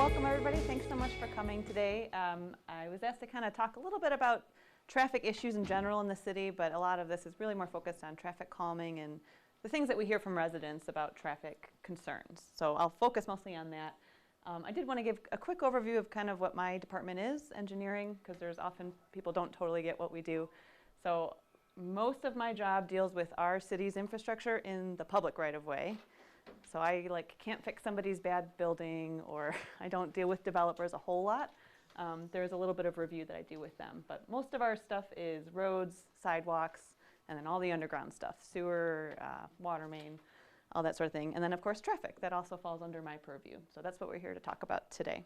welcome everybody. Thanks so much for coming today. I was asked to kind of talk a little bit about traffic issues in general in the city, but a lot of this is really more focused on traffic calming and the things that we hear from residents about traffic concerns. So I'll focus mostly on that. I did want to give a quick overview of kind of what my department is, engineering, because there's often people don't totally get what we do. So most of my job deals with our city's infrastructure in the public right-of-way. So I can't fix somebody's bad building, or I don't deal with developers a whole lot. There's a little bit of review that I do with them, but most of our stuff is roads, sidewalks, and then all the underground stuff, sewer, water main, all that sort of thing. And then of course traffic, that also falls under my purview. So that's what we're here to talk about today.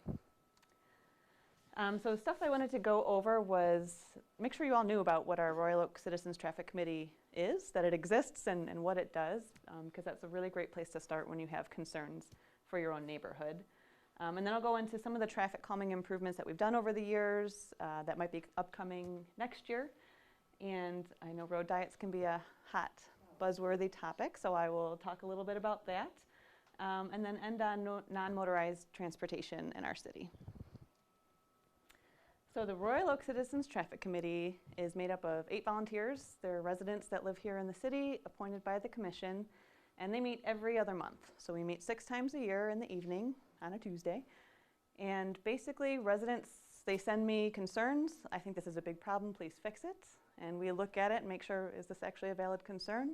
So stuff I wanted to go over was make sure you all knew about what our Royal Oak Citizens Traffic Committee is, that it exists and what it does, because that's a really great place to start when you have concerns for your own neighborhood. And then I'll go into some of the traffic calming improvements that we've done over the years that might be upcoming next year. And I know road diets can be a hot, buzzworthy topic, so I will talk a little bit about that. And then end on non-motorized transportation in our city. So the Royal Oak Citizens Traffic Committee is made up of 8 volunteers. They're residents that live here in the city, appointed by the commission, and they meet every other month. So we meet 6 times a year in the evening on a Tuesday. And basically residents, they send me concerns. I think this is a big problem, please fix it. And we look at it and make sure, is this actually a valid concern?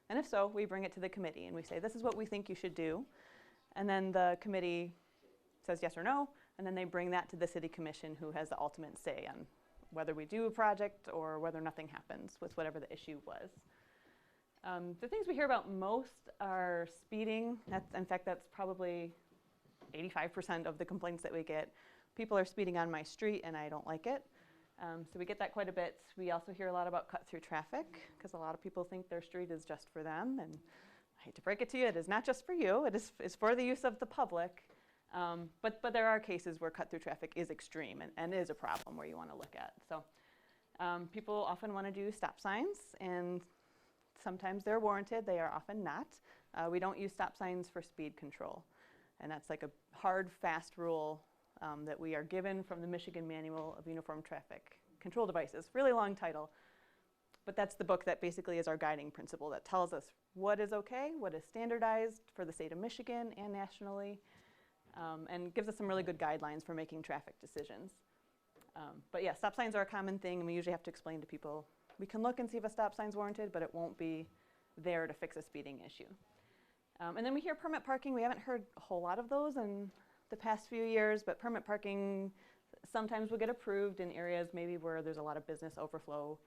And if so, we bring it to the committee and we say, this is what we think you should do. And then the committee says yes or no, and then they bring that to the city commission, who has the ultimate say on whether we do a project or whether nothing happens with whatever the issue was. The things we hear about most are speeding. In fact, that's probably 85% of the complaints that we get. People are speeding on my street and I don't like it. So we get that quite a bit. We also hear a lot about cut-through traffic, because a lot of people think their street is just for them. And I hate to break it to you, it is not just for you. It is for the use of the public. But there are cases where cut-through traffic is extreme and is a problem where you want to look at. So people often want to do stop signs, and sometimes they're warranted. They are often not. We don't use stop signs for speed control. And that's like a hard, fast rule that we are given from the Michigan Manual of Uniform Traffic Control Devices. Really long title. But that's the book that basically is our guiding principle that tells us what is okay, what is standardized for the state of Michigan and nationally, and gives us some really good guidelines for making traffic decisions. But yeah, stop signs are a common thing, and we usually have to explain to people, we can look and see if a stop sign's warranted, but it won't be there to fix a speeding issue. And then we hear permit parking. We haven't heard a whole lot of those in the past few years, but permit parking sometimes will get approved in areas maybe where there's a lot of business overflow,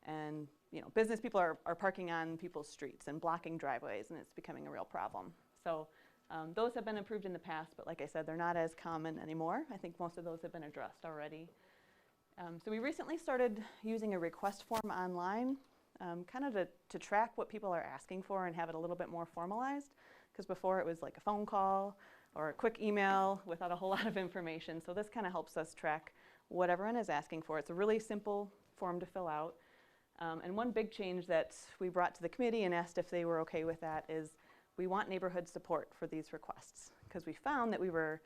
and business people are parking on people's streets and blocking driveways, and it's becoming a real problem. So those have been approved in the past, but like I said, they're not as common anymore. I think most of those have been addressed already. So we recently started using a request form online, kind of to track what people are asking for and have it a little bit more formalized, because before it was like a phone call or a quick email without a whole lot of information. So this kind of helps us track what everyone is asking for. It's a really simple form to fill out. And one big change that we brought to the committee and asked if they were okay with that is we want neighborhood support for these requests, because we found that we were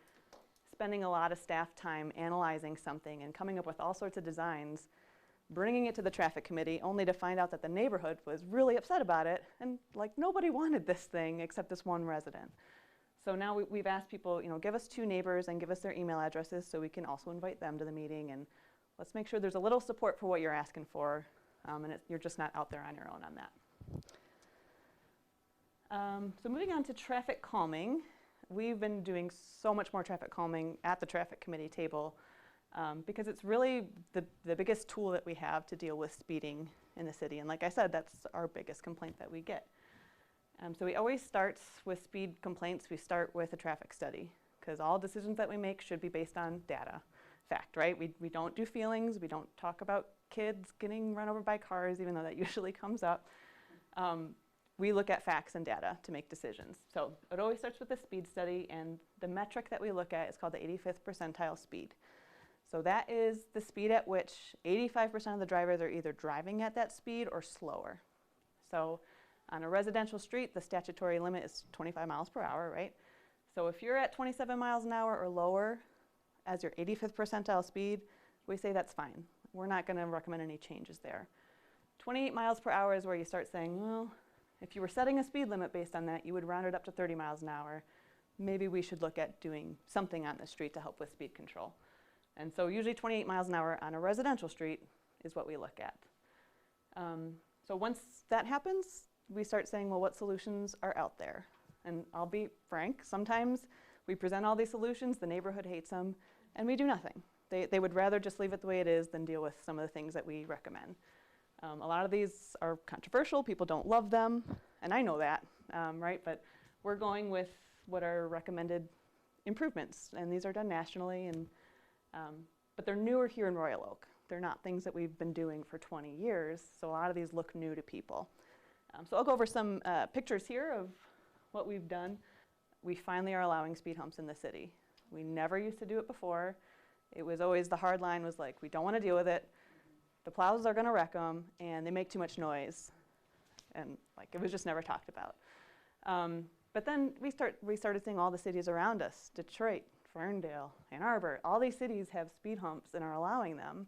spending a lot of staff time analyzing something and coming up with all sorts of designs, bringing it to the traffic committee, only to find out that the neighborhood was really upset about it, and nobody wanted this thing except this one resident. So now we've asked people, give us 2 neighbors and give us their email addresses so we can also invite them to the meeting, and let's make sure there's a little support for what you're asking for, and you're just not out there on your own on that. So moving on to traffic calming, we've been doing so much more traffic calming at the traffic committee table because it's really the biggest tool that we have to deal with speeding in the city. And like I said, that's our biggest complaint that we get. So we always start with speed complaints. We start with a traffic study, because all decisions that we make should be based on data, fact, right? We don't do feelings. We don't talk about kids getting run over by cars, even though that usually comes up. We look at facts and data to make decisions. So it always starts with a speed study, and the metric that we look at is called the 85th percentile speed. So that is the speed at which 85% of the drivers are either driving at that speed or slower. So on a residential street, the statutory limit is 25 miles per hour, right? So if you're at 27 miles an hour or lower, as your 85th percentile speed, we say that's fine. We're not going to recommend any changes there. 28 miles per hour is where you start saying, well, if you were setting a speed limit based on that, you would round it up to 30 miles an hour. Maybe we should look at doing something on the street to help with speed control. And so usually 28 miles an hour on a residential street is what we look at. So once that happens, we start saying, well, what solutions are out there? And I'll be frank, sometimes we present all these solutions, the neighborhood hates them, and we do nothing. They would rather just leave it the way it is than deal with some of the things that we recommend. A lot of these are controversial, people don't love them, and I know that, right? But we're going with what are recommended improvements, and these are done nationally, and, but they're newer here in Royal Oak. They're not things that we've been doing for 20 years, so a lot of these look new to people. So I'll go over some pictures here of what we've done. We finally are allowing speed humps in the city. We never used to do it before. It was always, the hard line was like, we don't want to deal with it. The plows are going to wreck them, and they make too much noise. And like, it was just never talked about. But then we started seeing all the cities around us, Detroit, Ferndale, Ann Arbor, all these cities have speed humps and are allowing them.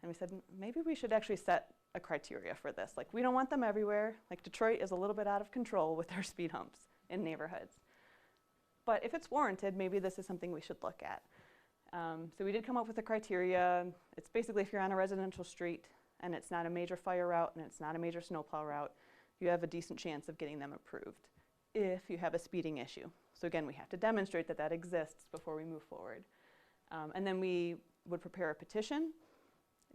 And we said, maybe we should actually set a criteria for this. Like, we don't want them everywhere. Like, Detroit is a little bit out of control with their speed humps in neighborhoods. But if it's warranted, maybe this is something we should look at. So we did come up with a criteria. It's basically if you're on a residential street and it's not a major fire route and it's not a major snowplow route, you have a decent chance of getting them approved if you have a speeding issue. So again, we have to demonstrate that that exists before we move forward. And then we would prepare a petition,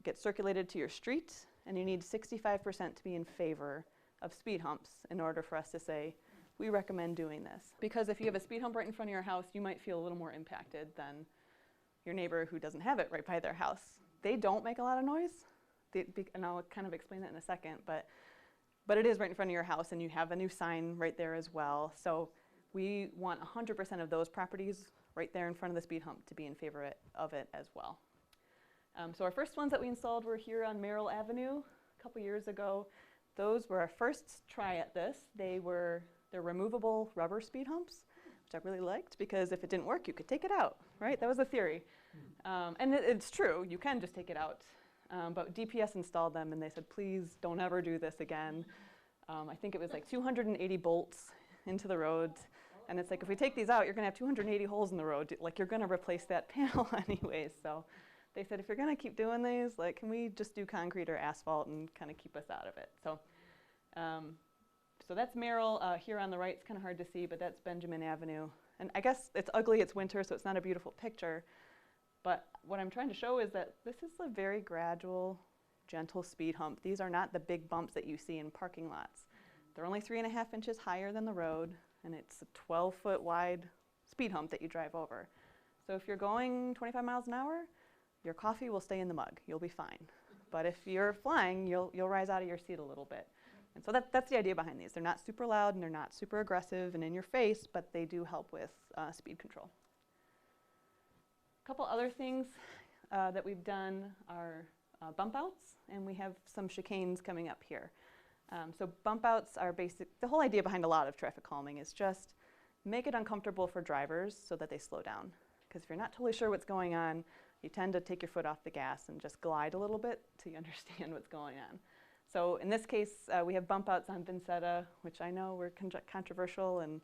get circulated to your street, and you need 65% to be in favor of speed humps in order for us to say, we recommend doing this. Because if you have a speed hump right in front of your house, you might feel a little more impacted than your neighbor who doesn't have it right by their house. They don't make a lot of noise, and I'll kind of explain that in a second, but it is right in front of your house, and you have a new sign right there as well. So we want 100% of those properties right there in front of the speed hump to be in favor of it as well. So our first ones that we installed were here on Merrill Avenue a couple years ago. Those were our first try at this. They're removable rubber speed humps, which I really liked because if it didn't work, you could take it out, right? That was the theory. And it's true, you can just take it out. But DPS installed them and they said, please don't ever do this again. I think it was like 280 bolts into the road. And it's like, if we take these out, you're gonna have 280 holes in the road. Like, you're gonna replace that panel anyways. So they said, if you're gonna keep doing these, like, can we just do concrete or asphalt and kind of keep us out of it? So, so that's Merrill. Here on the right, it's kind of hard to see, but that's Benjamin Avenue. And I guess it's ugly, it's winter, so it's not a beautiful picture. But what I'm trying to show is that this is a very gradual, gentle speed hump. These are not the big bumps that you see in parking lots. They're only 3.5 inches higher than the road, and it's a 12-foot wide speed hump that you drive over. So if you're going 25 miles an hour, your coffee will stay in the mug. You'll be fine. But if you're flying, you'll rise out of your seat a little bit. And so that's the idea behind these. They're not super loud and they're not super aggressive and in your face, but they do help with speed control. A couple other things that we've done are bump outs, and we have some chicanes coming up here. So bump outs are the whole idea behind a lot of traffic calming is just make it uncomfortable for drivers so that they slow down. Because if you're not totally sure what's going on, you tend to take your foot off the gas and just glide a little bit till you understand what's going on. So in this case, we have bump outs on Vincetta, which I know were controversial and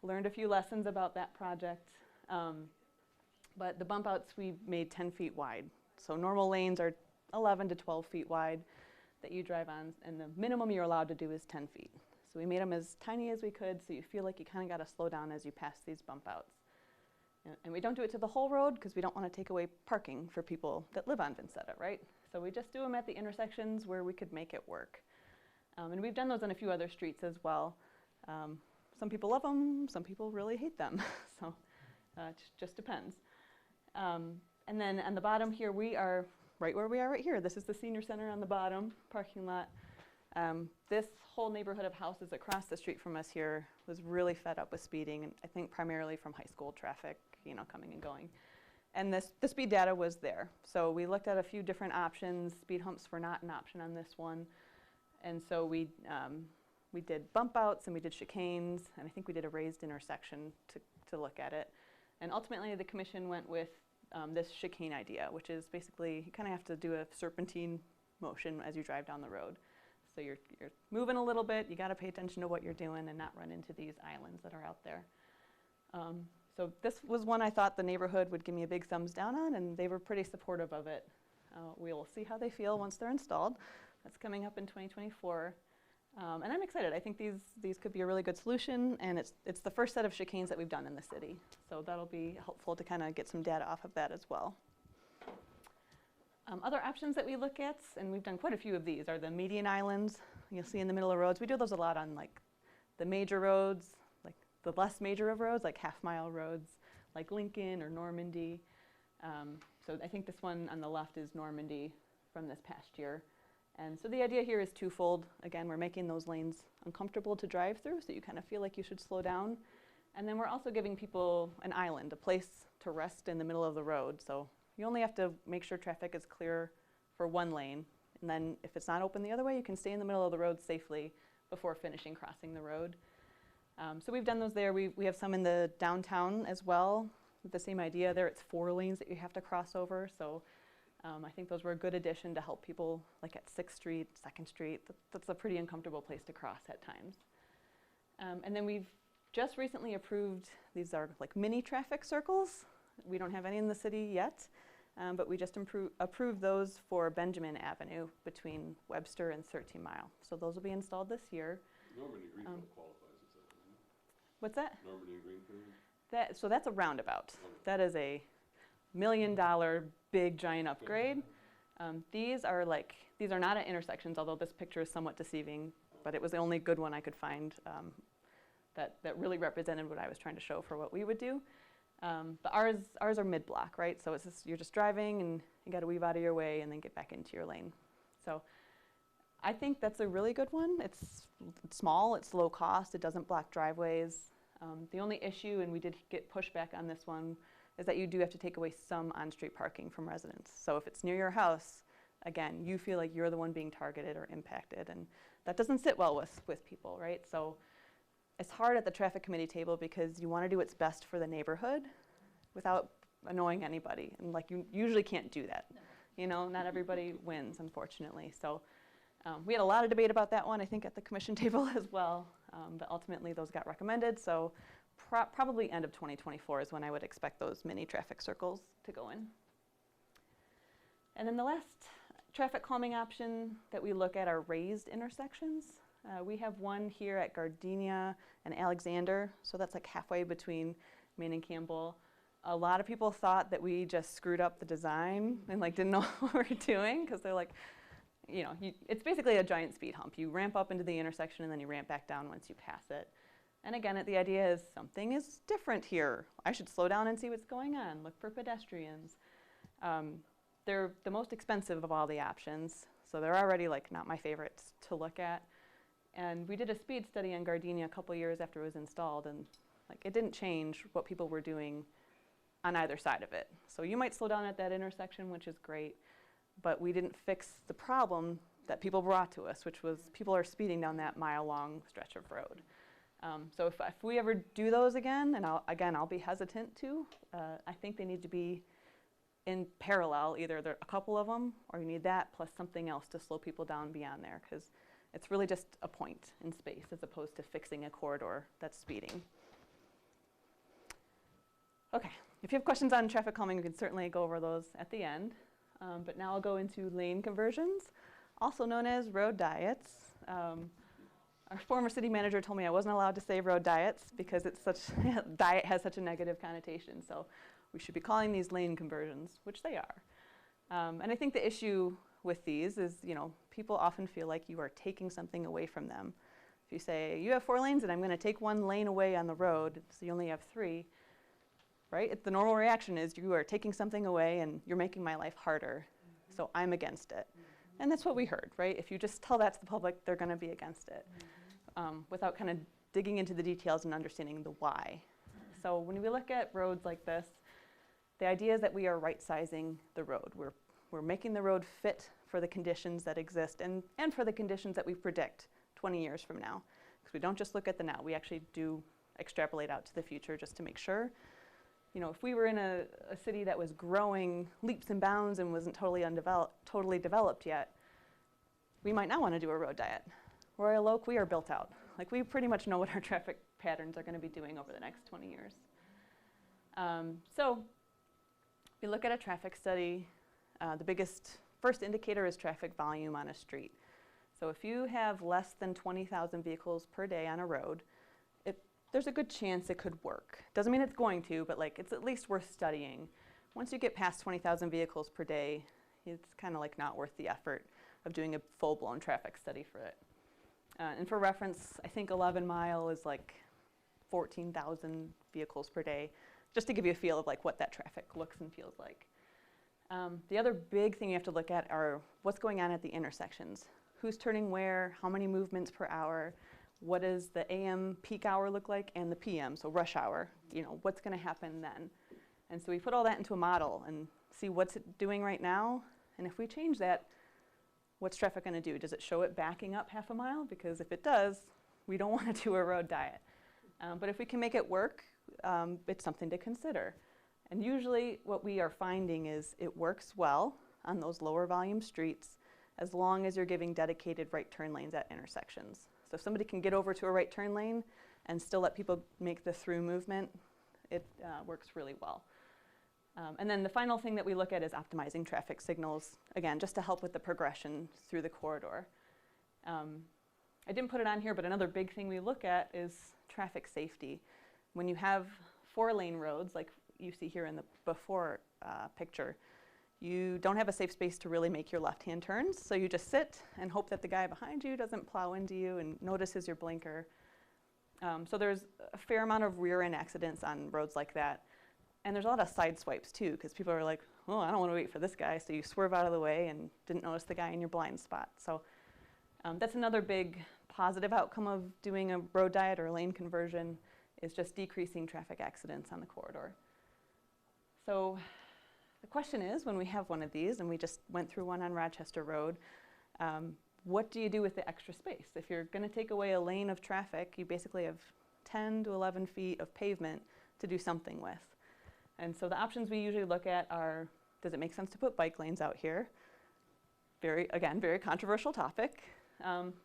learned a few lessons about that project. But the bump outs we made 10 feet wide. So normal lanes are 11 to 12 feet wide that you drive on, and the minimum you're allowed to do is 10 feet. So we made them as tiny as we could, so you feel like you kind of got to slow down as you pass these bump outs. And we don't do it to the whole road because we don't want to take away parking for people that live on Vincetta, right? So we just do them at the intersections where we could make it work. And we've done those on a few other streets as well. Some people love them, some people really hate them. So it just depends. And then on the bottom here, we are right where we are right here. This is the senior center on the bottom parking lot. This whole neighborhood of houses across the street from us here was really fed up with speeding, and I think primarily from high school traffic, you know, coming and going. And the speed data was there. So we looked at a few different options. Speed humps were not an option on this one. And so we did bump outs and we did chicanes, and I think we did a raised intersection to look at it. And ultimately the commission went with this chicane idea, which is basically you kind of have to do a serpentine motion as you drive down the road. So you're moving a little bit, you got to pay attention to what you're doing and not run into these islands that are out there. So this was one I thought the neighborhood would give me a big thumbs down on, and they were pretty supportive of it. We will see how they feel once they're installed. That's coming up in 2024. And I'm excited. I think these could be a really good solution, and it's the first set of chicanes that we've done in the city. So that'll be helpful to kind of get some data off of that as well. Other options that we look at, and we've done quite a few of these, are the median islands. You'll see in the middle of roads. We do those a lot on like the major roads, like the less major of roads, like half-mile roads, like Lincoln or Normandy. So I think this one on the left is Normandy from this past year. And so the idea here is twofold. Again, we're making those lanes uncomfortable to drive through, so you kind of feel like you should slow down. And then we're also giving people an island, a place to rest in the middle of the road. So you only have to make sure traffic is clear for one lane. And then if it's not open the other way, you can stay in the middle of the road safely before finishing crossing the road. So we've done those there. We have some in the downtown as well with the same idea. There it's 4 lanes that you have to cross over. So I think those were a good addition to help people, like at 6th Street, 2nd Street. That's a pretty uncomfortable place to cross at times. And then we've just recently approved, these are like mini traffic circles. We don't have any in the city yet, but we just approved those for Benjamin Avenue between Webster and 13 Mile. So those will be installed this year. Normandy Greenfield qualifies as that, doesn't it? What's that? Normandy Greenfield? So that's a roundabout. That is a $1 million big giant upgrade. These are not at intersections, although this picture is somewhat deceiving, but it was the only good one I could find that really represented what I was trying to show for what we would do. But ours are mid-block, right? So it's just, you're just driving and you got to weave out of your way and then get back into your lane. So I think that's a really good one. It's small, it's low cost, it doesn't block driveways. The only issue, and we did get pushback on this one, is that you do have to take away some on-street parking from residents. So if it's near your house, again, you feel like you're the one being targeted or impacted, and that doesn't sit well with people, right? So it's hard at the traffic committee table because you want to do what's best for the neighborhood without annoying anybody, and like you usually can't do that. No. You know, not everybody wins, unfortunately. So we had a lot of debate about that one, I think, at the commission table as well, but ultimately those got recommended. So probably end of 2024 is when I would expect those mini traffic circles to go in. And then the last traffic calming option that we look at are raised intersections. We have one here at Gardenia and Alexander, so that's like halfway between Main and Campbell. A lot of people thought that we just screwed up the design and like didn't know what we're doing, because they're like, you know, it's basically a giant speed hump. You ramp up into the intersection and then you ramp back down once you pass it. And again, the idea is something is different here. I should slow down and see what's going on, look for pedestrians. They're the most expensive of all the options, so they're already like not my favorites to look at. And we did a speed study on Gardenia a couple years after it was installed, and like it didn't change what people were doing on either side of it. So you might slow down at that intersection, which is great, but we didn't fix the problem that people brought to us, which was people are speeding down that mile-long stretch of road. So if we ever do those again, and I'll be hesitant to, I think they need to be in parallel. Either there are a couple of them, or you need that plus something else to slow people down beyond there, because it's really just a point in space as opposed to fixing a corridor that's speeding. Okay, if you have questions on traffic calming, we can certainly go over those at the end. But now I'll go into lane conversions, also known as road diets. Our former city manager told me I wasn't allowed to say road diets because it's diet has such a negative connotation. So we should be calling these lane conversions, which they are. And I think the issue with these is, you know, people often feel like you are taking something away from them. If you say, you have 4 lanes and I'm going to take 1 lane away on the road, so you only have 3, right? The normal reaction is you are taking something away and you're making my life harder, so I'm against it. And that's what we heard, right? If you just tell that to the public, they're going to be against it, without kind of digging into the details and understanding the why. So when we look at roads like this, the idea is that we are right-sizing the road. We're making the road fit for the conditions that exist and for the conditions that we predict 20 years from now. Because we don't just look at the now, we actually do extrapolate out to the future just to make sure. You know, if we were in a city that was growing leaps and bounds and wasn't totally developed yet, we might not want to do a road diet. Royal Oak, we are built out. Like, we pretty much know what our traffic patterns are going to be doing over the next 20 years. So we look at a traffic study. The first indicator is traffic volume on a street. So if you have less than 20,000 vehicles per day on a road, there's a good chance it could work. Doesn't mean it's going to, but like, it's at least worth studying. Once you get past 20,000 vehicles per day, it's kind of like not worth the effort of doing a full-blown traffic study for it. And for reference, I think 11 mile is like 14,000 vehicles per day, just to give you a feel of like what that traffic looks and feels like. The other big thing you have to look at are what's going on at the intersections. Who's turning where, how many movements per hour, what does the AM peak hour look like, and the PM, so rush hour, you know, what's gonna happen then. And so we put all that into a model and see what's it doing right now, and if we change that, what's traffic gonna do? Does it show it backing up half a mile? Because if it does, we don't wanna do a road diet. But if we can make it work, it's something to consider. And usually what we are finding is it works well on those lower volume streets as long as you're giving dedicated right turn lanes at intersections. So if somebody can get over to a right turn lane and still let people make the through movement, it works really well. And then the final thing that we look at is optimizing traffic signals, again, just to help with the progression through the corridor. I didn't put it on here, but another big thing we look at is traffic safety. When you have 4-lane roads, like you see here in the before picture, you don't have a safe space to really make your left-hand turns, so you just sit and hope that the guy behind you doesn't plow into you and notices your blinker. So there's a fair amount of rear-end accidents on roads like that. And there's a lot of side swipes too, because people are like, oh, I don't want to wait for this guy, so you swerve out of the way and didn't notice the guy in your blind spot. So that's another big positive outcome of doing a road diet or a lane conversion, is just decreasing traffic accidents on the corridor. So the question is, when we have one of these, and we just went through one on Rochester Road, what do you do with the extra space? If you're going to take away a lane of traffic, you basically have 10 to 11 feet of pavement to do something with. And so the options we usually look at are, does it make sense to put bike lanes out here? Again, very controversial topic,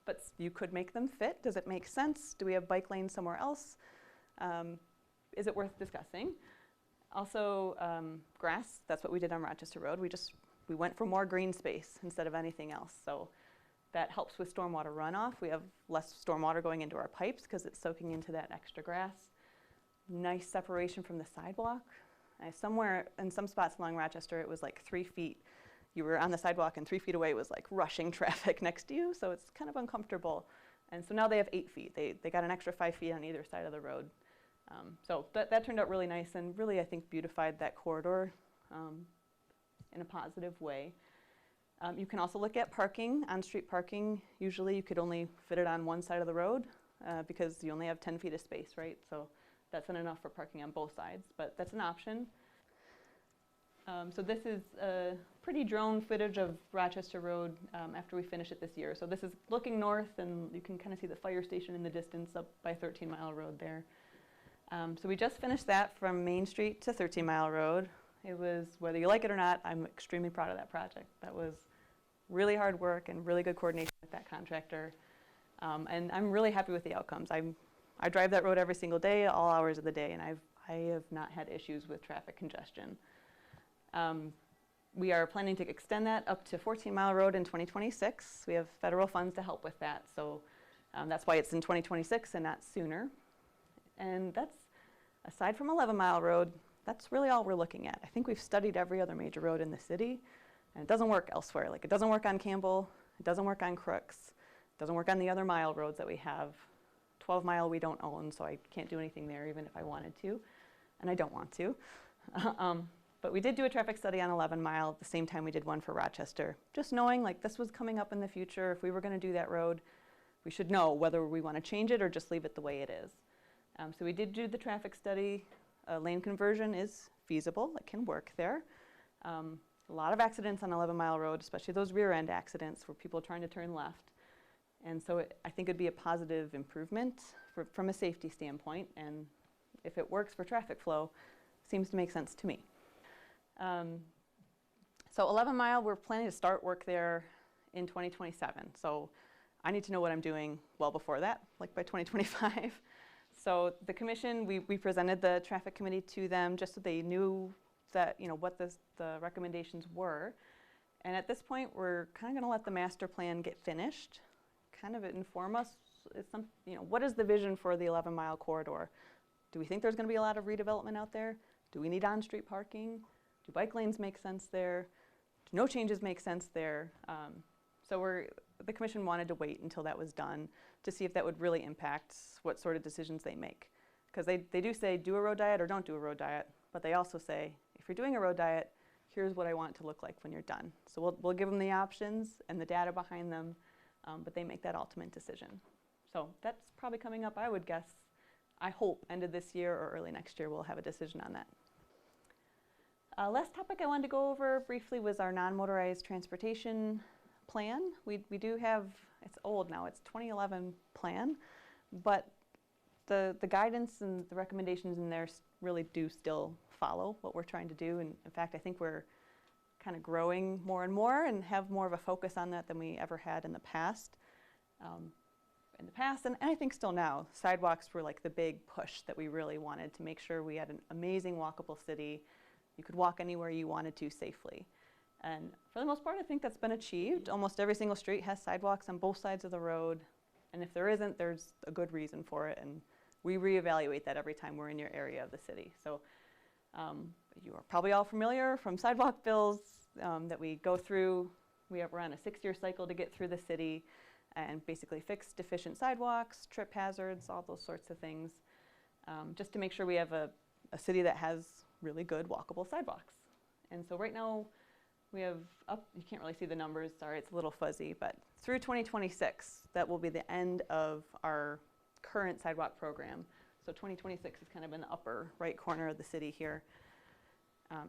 but you could make them fit. Does it make sense? Do we have bike lanes somewhere else? Is it worth discussing? Also, grass, that's what we did on Rochester Road. We went for more green space instead of anything else. So that helps with stormwater runoff. We have less stormwater going into our pipes because it's soaking into that extra grass. Nice separation from the sidewalk. Somewhere in some spots along Rochester, it was like 3 feet. You were on the sidewalk and 3 feet away was like rushing traffic next to you, so it's kind of uncomfortable. And so now they have 8 feet. They got an extra 5 feet on either side of the road. So that turned out really nice and really, I think, beautified that corridor in a positive way. You can also look at parking, on-street parking. Usually you could only fit it on one side of the road because you only have 10 feet of space, right? So that's not enough for parking on both sides, but that's an option. So this is pretty drone footage of Rochester Road after we finish it this year. So this is looking north, and you can kind of see the fire station in the distance up by 13 Mile Road there. So we just finished that from Main Street to 13 Mile Road. It was, whether you like it or not, I'm extremely proud of that project. That was really hard work and really good coordination with that contractor. And I'm really happy with the outcomes. I drive that road every single day, all hours of the day, and I have not had issues with traffic congestion. We are planning to extend that up to 14 Mile Road in 2026. We have federal funds to help with that, so that's why it's in 2026 and not sooner. And that's, aside from 11 Mile Road, that's really all we're looking at. I think we've studied every other major road in the city, and it doesn't work elsewhere. Like, it doesn't work on Campbell, it doesn't work on Crooks, it doesn't work on the other mile roads that we have. 12 Mile we don't own, so I can't do anything there even if I wanted to, and I don't want to. But we did do a traffic study on 11 Mile at the same time we did one for Rochester, just knowing like this was coming up in the future. If we were going to do that road, we should know whether we want to change it or just leave it the way it is. So we did do the traffic study. Lane conversion is feasible. It can work there. A lot of accidents on 11 Mile Road, especially those rear end accidents where people are trying to turn left. And so I think it'd be a positive improvement from a safety standpoint. And if it works for traffic flow, seems to make sense to me. So 11 Mile, we're planning to start work there in 2027. So I need to know what I'm doing well before that, like by 2025. So the commission, we presented the traffic committee to them just so they knew that, what the recommendations were. And at this point, we're kind of going to let the master plan get finished, kind of inform us, what is the vision for the 11 Mile corridor? Do we think there's going to be a lot of redevelopment out there? Do we need on-street parking? Do bike lanes make sense there? Do no changes make sense there? So the commission wanted to wait until that was done to see if that would really impact what sort of decisions they make. Because they do say, do a road diet or don't do a road diet, but they also say, if you're doing a road diet, here's what I want it to look like when you're done. So we'll give them the options and the data behind them, but they make that ultimate decision. So that's probably coming up, I would guess, I hope, end of this year or early next year we'll have a decision on that. Last topic I wanted to go over briefly was our non-motorized transportation plan. We do have, it's old now, it's 2011 plan, but the guidance and the recommendations in there really do still follow what we're trying to do. And in fact, I think we're kind of growing more and more and have more of a focus on that than we ever had in the past. And I think still now, sidewalks were like the big push that we really wanted to make sure we had an amazing walkable city. You could walk anywhere you wanted to safely. And for the most part, I think that's been achieved. Almost every single street has sidewalks on both sides of the road. And if there isn't, there's a good reason for it. And we reevaluate that every time we're in your area of the city. So you are probably all familiar from sidewalk bills that we go through. We're on a 6-year cycle to get through the city and basically fix deficient sidewalks, trip hazards, all those sorts of things, just to make sure we have a city that has really good walkable sidewalks. And so right now we have you can't really see the numbers, sorry, it's a little fuzzy, but through 2026, that will be the end of our current sidewalk program. So 2026 is kind of in the upper right corner of the city here.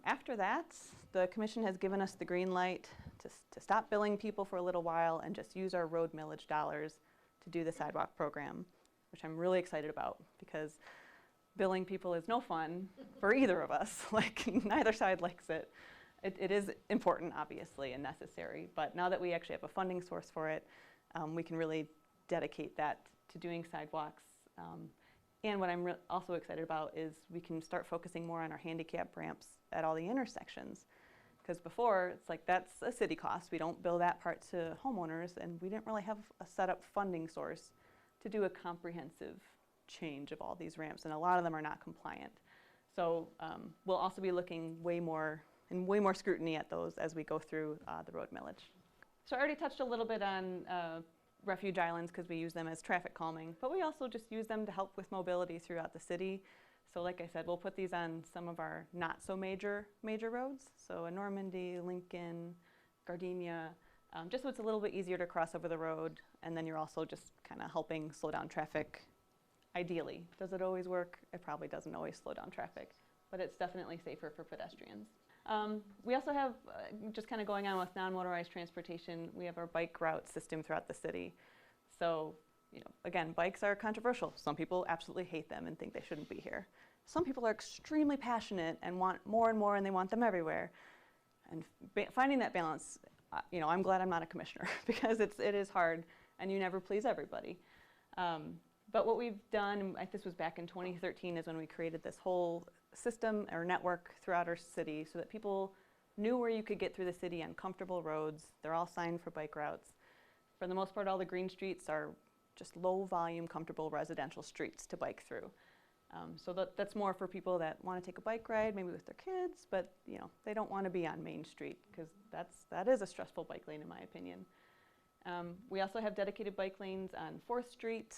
After that, the commission has given us the green light to stop billing people for a little while and just use our road millage dollars to do the sidewalk program, which I'm really excited about because billing people is no fun for either of us. Like, neither side likes it. It is important, obviously, and necessary, but now that we actually have a funding source for it, we can really dedicate that to doing sidewalks. And what I'm also excited about is we can start focusing more on our handicap ramps at all the intersections. Because before, it's like that's a city cost. We don't bill that part to homeowners, and we didn't really have a set up funding source to do a comprehensive change of all these ramps, and a lot of them are not compliant. So we'll also be looking way more scrutiny at those as we go through the road millage. So I already touched a little bit on refuge islands because we use them as traffic calming, but we also just use them to help with mobility throughout the city. So like I said, we'll put these on some of our not so major roads. So a Normandy, Lincoln, Gardenia, just so it's a little bit easier to cross over the road. And then you're also just kind of helping slow down traffic, ideally. Does it always work? It probably doesn't always slow down traffic, but it's definitely safer for pedestrians. We also have, just kind of going on with non-motorized transportation, we have our bike route system throughout the city. So, again, bikes are controversial. Some people absolutely hate them and think they shouldn't be here. Some people are extremely passionate and want more and more, and they want them everywhere. And finding that balance, I'm glad I'm not a commissioner because it is hard, and you never please everybody. But what we've done, this was back in 2013, is when we created this whole system or network throughout our city so that people knew where you could get through the city on comfortable roads. They're all signed for bike routes. For the most part, all the green streets are just low volume, comfortable residential streets to bike through. So that's more for people that want to take a bike ride, maybe with their kids, but they don't want to be on Main Street because that is a stressful bike lane in my opinion. We also have dedicated bike lanes on 4th Street.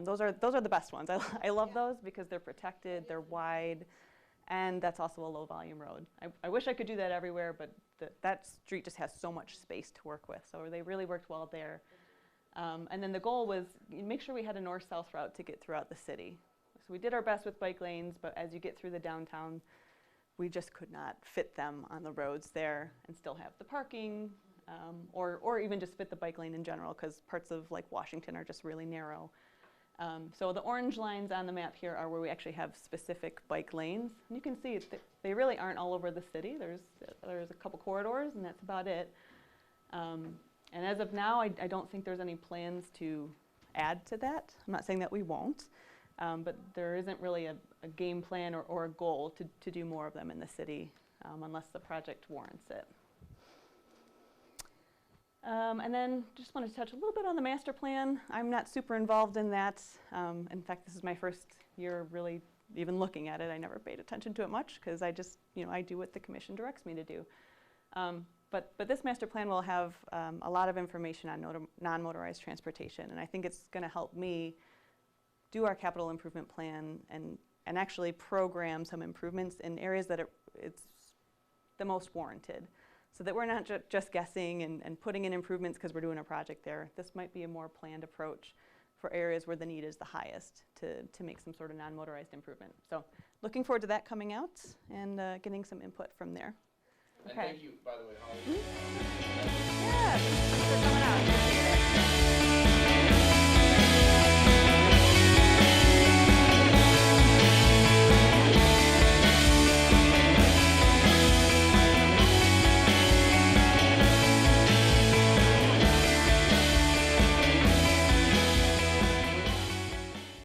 Those are the best ones. I love those because they're protected, they're wide, and that's also a low volume road. I wish I could do that everywhere, but that street just has so much space to work with, so they really worked well there. And then the goal was make sure we had a north-south route to get throughout the city. So we did our best with bike lanes, but as you get through the downtown, we just could not fit them on the roads there and still have the parking, or even just fit the bike lane in general, because parts of like Washington are just really narrow. So the orange lines on the map here are where we actually have specific bike lanes. And you can see they really aren't all over the city. There's a couple corridors, and that's about it. And as of now, I don't think there's any plans to add to that. I'm not saying that we won't, but there isn't really a game plan or a goal to do more of them in the city unless the project warrants it. And then just want to touch a little bit on the master plan. I'm not super involved in that. In fact, this is my first year really even looking at it. I never paid attention to it much because I just, I do what the commission directs me to do. But this master plan will have a lot of information on non-motorized transportation, and I think it's going to help me do our capital improvement plan and actually program some improvements in areas that it's the most warranted, so that we're not just guessing and putting in improvements because we're doing a project there. This might be a more planned approach for areas where the need is the highest to make some sort of non-motorized improvement. So looking forward to that coming out and getting some input from there. And Okay. thank you, by the way, Holly. Yeah.